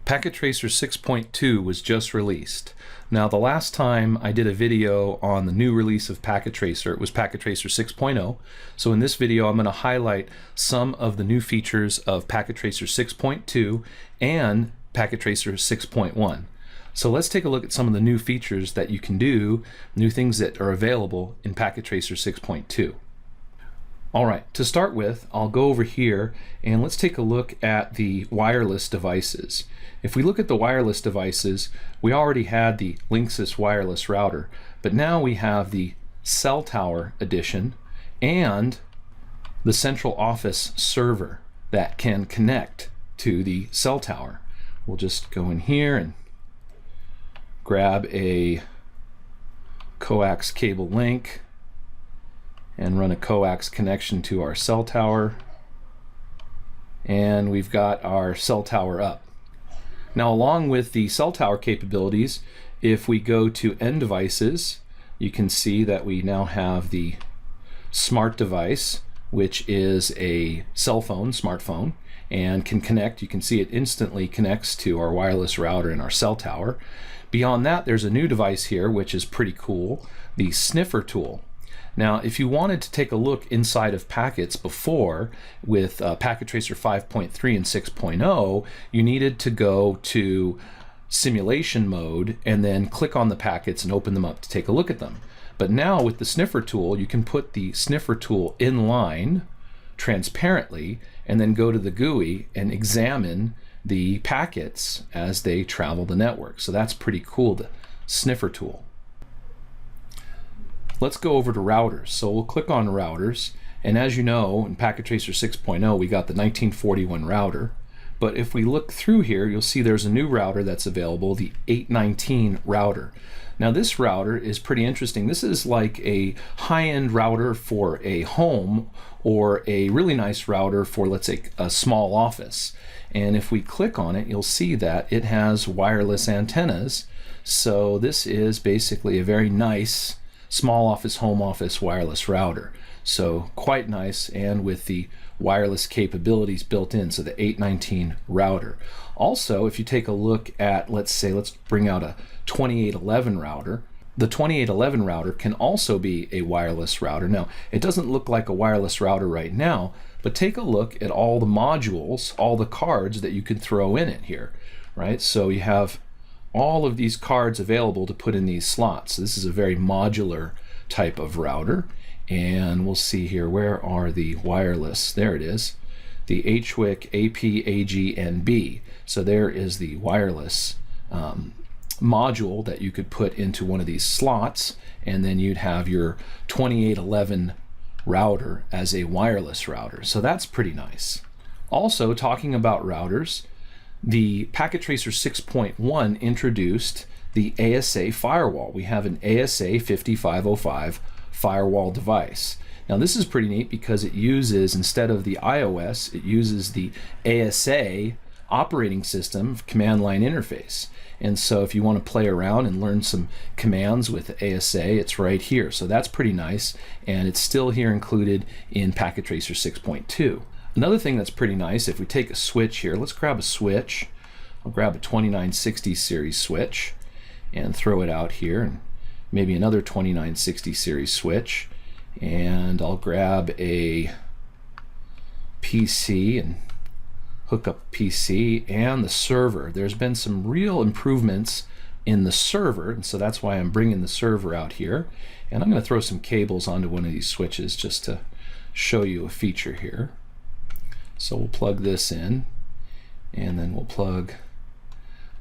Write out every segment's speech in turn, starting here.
Packet Tracer 6.2 was just released. Now, the last time I did a video on the new release of Packet Tracer, it was Packet Tracer 6.0. So in this video, I'm going to highlight some of the new features of Packet Tracer 6.2 and Packet Tracer 6.1. So let's take a look at some of the new features that you can do, new things that are available in Packet Tracer 6.2. All right, to start with, I'll go over here and let's take a look at the wireless devices. If we look at the wireless devices, we already had the Linksys wireless router, but now we have the Cell Tower edition and the central office server that can connect to the cell tower. We'll just go in here and grab a coax cable link and run a coax connection to our cell tower, and we've got our cell tower up. Now, along with the cell tower capabilities, if we go to end devices, you can see that we now have the smart device, which is a cell phone, smartphone, and can connect. You can see it instantly connects to our wireless router and our cell tower. Beyond that, there's a new device here, which is pretty cool, the sniffer tool. Now, if you wanted to take a look inside of packets before with Packet Tracer 5.3 and 6.0, you needed to go to simulation mode and then click on the packets and open them up to take a look at them. But now with the sniffer tool, you can put the sniffer tool in line transparently and then go to the GUI and examine the packets as they travel the network. So that's pretty cool, the sniffer tool. Let's go over to routers. So we'll click on routers, and as you know, in Packet Tracer 6.0 we got the 1941 router, but if we look through here, you'll see there's a new router that's available, the 819 router. Now this router is pretty interesting. This is like a high-end router for a home or a really nice router for, let's say, a small office. And if we click on it, you'll see that it has wireless antennas. So this is basically a very nice small office, home office wireless router. So quite nice, and with the wireless capabilities built in, so the 819 router. Also, if you take a look at, let's bring out a 2811 router. The 2811 router can also be a wireless router. Now, it doesn't look like a wireless router right now, but take a look at all the modules, all the cards that you can throw in it here, right? So you have all of these cards available to put in these slots. So this is a very modular type of router. And we'll see here, where are the wireless? There it is, the HWIC AP, AG, and B. So there is the wireless module that you could put into one of these slots, and then you'd have your 2811 router as a wireless router. So that's pretty nice. Also, talking about routers, the Packet Tracer 6.1 introduced the ASA firewall. We have an ASA 5505 firewall device. Now this is pretty neat because it uses, instead of the iOS, it uses the ASA operating system command line interface. And so if you want to play around and learn some commands with ASA, it's right here. So that's pretty nice, and it's still here included in Packet Tracer 6.2. Another thing that's pretty nice, if we take a switch here, let's grab a switch. I'll grab a 2960 series switch and throw it out here, and maybe another 2960 series switch, and I'll grab a PC and hook up PC and the server. There's been some real improvements in the server, and so that's why I'm bringing the server out here. And I'm going to throw some cables onto one of these switches just to show you a feature here. So we'll plug this in, and then we'll plug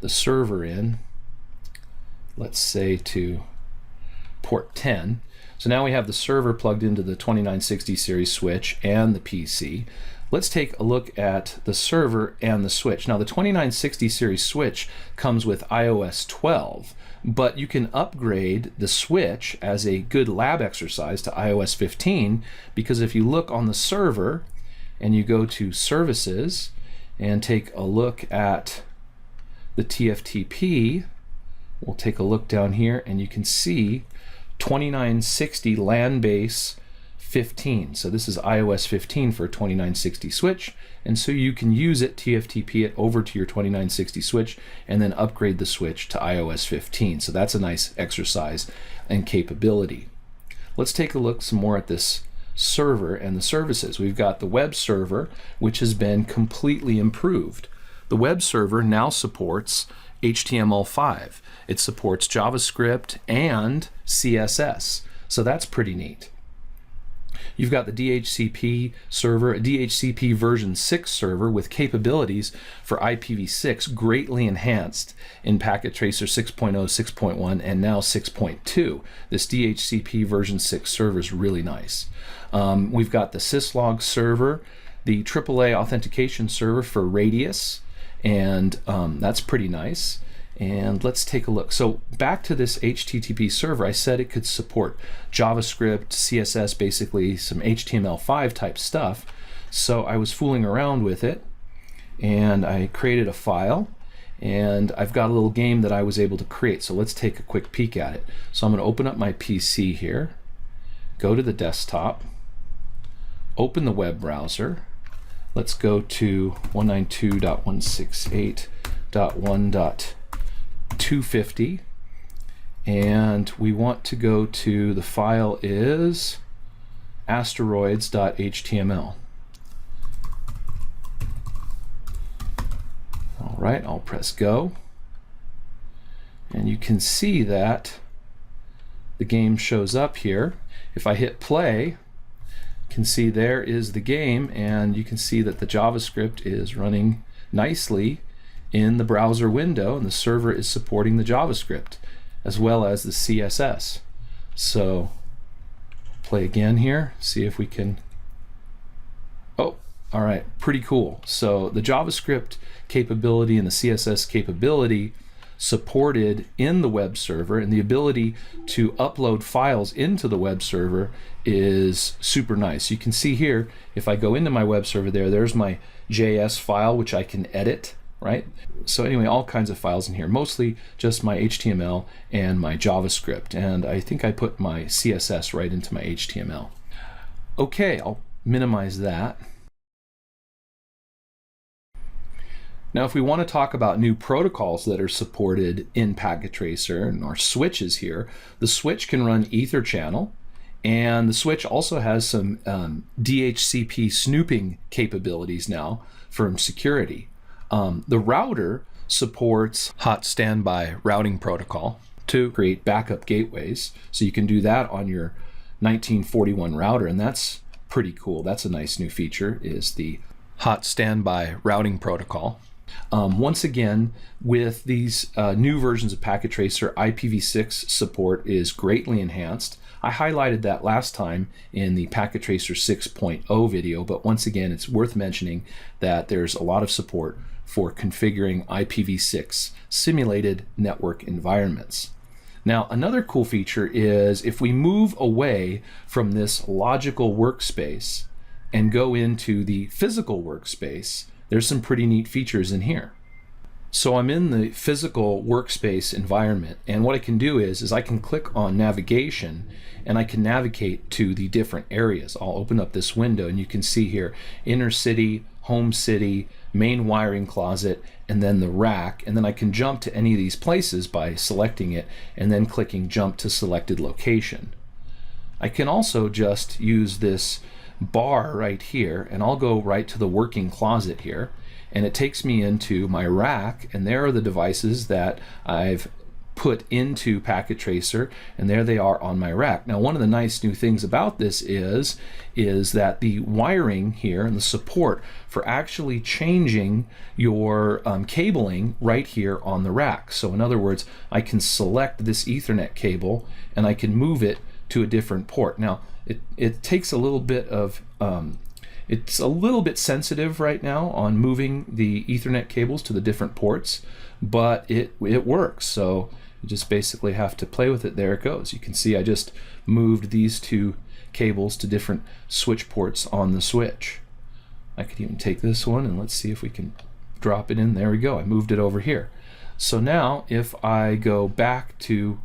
the server in, let's say to port 10. So now we have the server plugged into the 2960 series switch and the PC. Let's take a look at the server and the switch. Now the 2960 series switch comes with iOS 12, but you can upgrade the switch as a good lab exercise to iOS 15, because if you look on the server and you go to services and take a look at the TFTP, we'll take a look down here and you can see 2960 LAN base 15. So this is iOS 15 for a 2960 switch, and so you can use it, TFTP it over to your 2960 switch, and then upgrade the switch to iOS 15. So that's a nice exercise and capability. Let's take a look some more at this server and the services. We've got the web server, which has been completely improved. The web server now supports HTML5. It supports JavaScript and CSS. So that's pretty neat. You've got the DHCP server, a DHCP version 6 server with capabilities for IPv6 greatly enhanced in Packet Tracer 6.0, 6.1, and now 6.2. This DHCP version 6 server is really nice. We've got the syslog server, the AAA authentication server for Radius, and that's pretty nice. And let's take a look. So back to this HTTP server, I said it could support JavaScript, CSS, basically some HTML5 type stuff. So I was fooling around with it, and I created a file, and I've got a little game that I was able to create. So let's take a quick peek at it. So I'm going to open up my PC here, go to the desktop, open the web browser. Let's go to 192.168.1.250, and we want to go to, the file is asteroids.html. All right, I'll press go, and you can see that the game shows up here. If I hit play, you can see there is the game, and you can see that the JavaScript is running nicely in the browser window, and the server is supporting the JavaScript as well as the CSS. So play again here, see if we can, oh, all right, pretty cool. So the JavaScript capability and the CSS capability supported in the web server, and the ability to upload files into the web server is super nice. You can see here, if I go into my web server there's my JS file, which I can edit, right? So anyway, all kinds of files in here, mostly just my HTML and my JavaScript, and I think I put my CSS right into my HTML. Okay, I'll minimize that. Now, if we want to talk about new protocols that are supported in Packet Tracer and our switches here, the switch can run Ether channel, and the switch also has some DHCP snooping capabilities now for security. The router supports hot standby routing protocol to create backup gateways, so you can do that on your 1941 router, and that's pretty cool. That's a nice new feature, is the hot standby routing protocol. Once again, with these new versions of Packet Tracer, IPv6 support is greatly enhanced. I highlighted that last time in the Packet Tracer 6.0 video, but once again, it's worth mentioning that there's a lot of support for configuring IPv6 simulated network environments. Now, another cool feature is if we move away from this logical workspace and go into the physical workspace, there's some pretty neat features in here. So I'm in the physical workspace environment, and what I can do is I can click on navigation, and I can navigate to the different areas. I'll open up this window, and you can see here inner city, home city, main wiring closet, and then the rack, and then I can jump to any of these places by selecting it and then clicking jump to selected location. I can also just use this bar right here, and I'll go right to the working closet here, and it takes me into my rack, and there are the devices that I've put into Packet Tracer, and there they are on my rack. Now, one of the nice new things about this is that the wiring here and the support for actually changing your cabling right here on the rack. So in other words, I can select this Ethernet cable and I can move it to a different port. Now, it takes a little bit of it's a little bit sensitive right now on moving the Ethernet cables to the different ports, but it works. So you just basically have to play with it. There it goes. You can see I just moved these two cables to different switch ports on the switch. I could even take this one, and let's see if we can drop it in. There we go. I moved it over here. So now if I go back to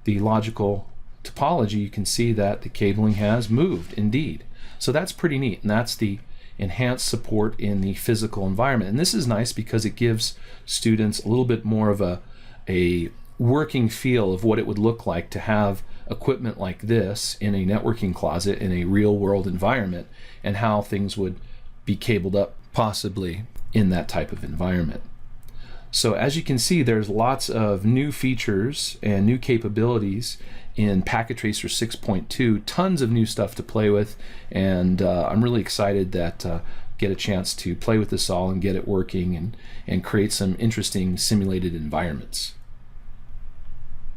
the logical topology, you can see that the cabling has moved indeed. So that's pretty neat, and that's the enhanced support in the physical environment. And this is nice because it gives students a little bit more of a working feel of what it would look like to have equipment like this in a networking closet in a real world environment, and how things would be cabled up possibly in that type of environment. So as you can see, there's lots of new features and new capabilities in Packet Tracer 6.2, tons of new stuff to play with, and I'm really excited that get a chance to play with this all and get it working and create some interesting simulated environments.